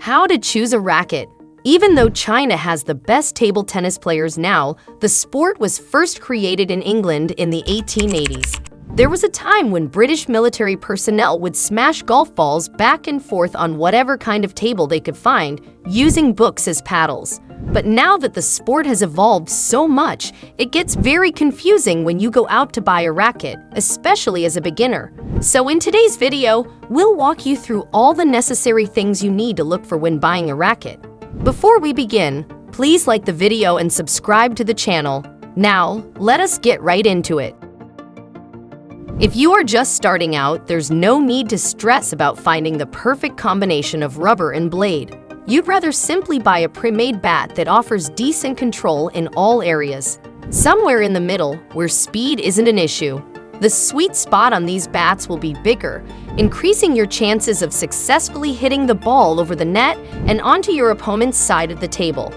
How to choose a racket. Even though China has the best table tennis players now, the sport was first created in England in the 1880s. There was a time when British military personnel would smash golf balls back and forth on whatever kind of table they could find, using books as paddles. But now that the sport has evolved so much, it gets very confusing when you go out to buy a racket, especially as a beginner. So in today's video, we'll walk you through all the necessary things you need to look for when buying a racket. Before we begin, please like the video and subscribe to the channel. Now, let us get right into it. If you are just starting out, there's no need to stress about finding the perfect combination of rubber and blade. You'd rather simply buy a pre-made bat that offers decent control in all areas. Somewhere in the middle, where speed isn't an issue. The sweet spot on these bats will be bigger, increasing your chances of successfully hitting the ball over the net and onto your opponent's side of the table.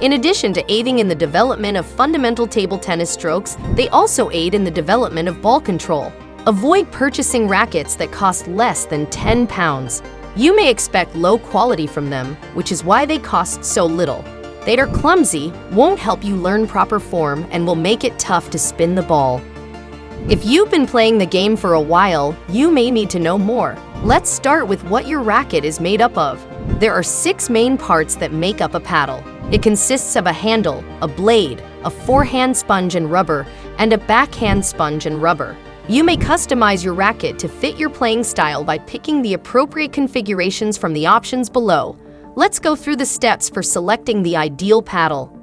In addition to aiding in the development of fundamental table tennis strokes, they also aid in the development of ball control. Avoid purchasing rackets that cost less than 10 pounds. You may expect low quality from them, which is why they cost so little. They are clumsy, won't help you learn proper form, and will make it tough to spin the ball. If you've been playing the game for a while, you may need to know more. Let's start with what your racket is made up of. There are 6 main parts that make up a paddle. It consists of a handle, a blade, a forehand sponge and rubber, and a backhand sponge and rubber. You may customize your racket to fit your playing style by picking the appropriate configurations from the options below. Let's go through the steps for selecting the ideal paddle.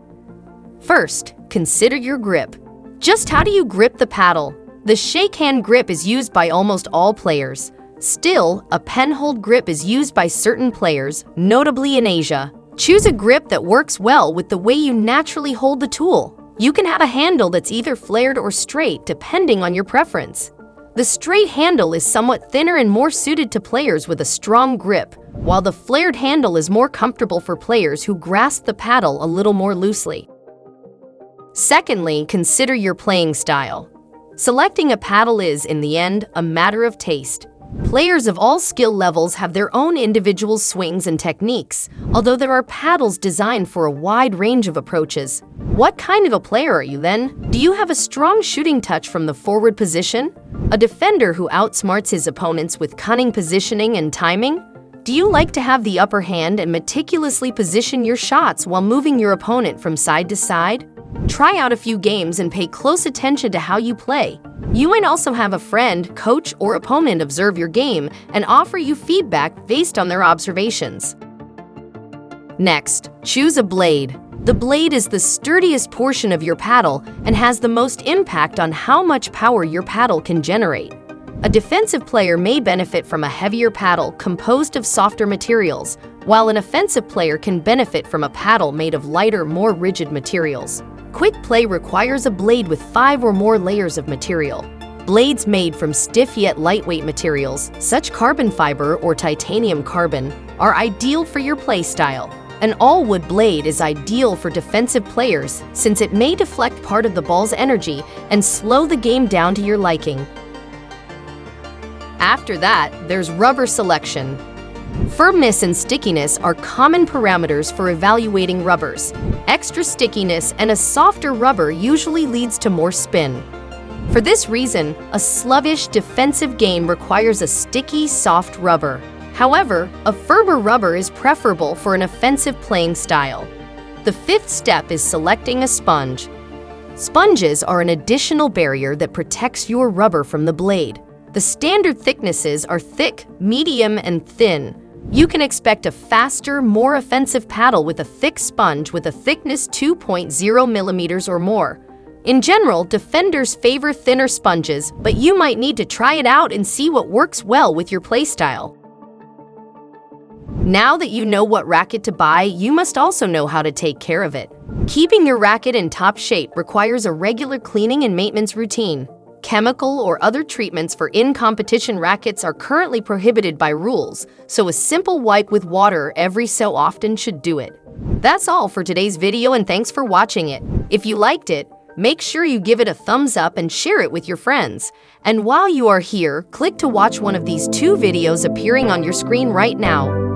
First, consider your grip. Just how do you grip the paddle? The shake hand grip is used by almost all players. Still, a penhold grip is used by certain players, notably in Asia. Choose a grip that works well with the way you naturally hold the tool. You can have a handle that's either flared or straight, depending on your preference. The straight handle is somewhat thinner and more suited to players with a strong grip, while the flared handle is more comfortable for players who grasp the paddle a little more loosely. Secondly, consider your playing style. Selecting a paddle is, in the end, a matter of taste. Players of all skill levels have their own individual swings and techniques, although there are paddles designed for a wide range of approaches. What kind of a player are you then? Do you have a strong shooting touch from the forward position? A defender who outsmarts his opponents with cunning positioning and timing? Do you like to have the upper hand and meticulously position your shots while moving your opponent from side to side? Try out a few games and pay close attention to how you play. You might also have a friend, coach, or opponent observe your game and offer you feedback based on their observations. Next, choose a blade. The blade is the sturdiest portion of your paddle and has the most impact on how much power your paddle can generate. A defensive player may benefit from a heavier paddle composed of softer materials, while an offensive player can benefit from a paddle made of lighter, more rigid materials. Quick play requires a blade with 5 or more layers of material. Blades made from stiff yet lightweight materials, such carbon fiber or titanium carbon, are ideal for your play style. An all-wood blade is ideal for defensive players since it may deflect part of the ball's energy and slow the game down to your liking. After that, there's rubber selection. Firmness and stickiness are common parameters for evaluating rubbers. Extra stickiness and a softer rubber usually leads to more spin. For this reason, a sluggish defensive game requires a sticky, soft rubber. However, a firmer rubber is preferable for an offensive playing style. The 5th step is selecting a sponge. Sponges are an additional barrier that protects your rubber from the blade. The standard thicknesses are thick, medium, and thin. You can expect a faster, more offensive paddle with a thick sponge with a thickness 2.0 millimeters or more. In general, defenders favor thinner sponges, but you might need to try it out and see what works well with your playstyle. Now that you know what racket to buy, you must also know how to take care of it. Keeping your racket in top shape requires a regular cleaning and maintenance routine. Chemical or other treatments for in-competition rackets are currently prohibited by rules, so a simple wipe with water every so often should do it. That's all for today's video, and thanks for watching it. If you liked it, make sure you give it a thumbs up and share it with your friends. And while you are here, click to watch one of these 2 videos appearing on your screen right now.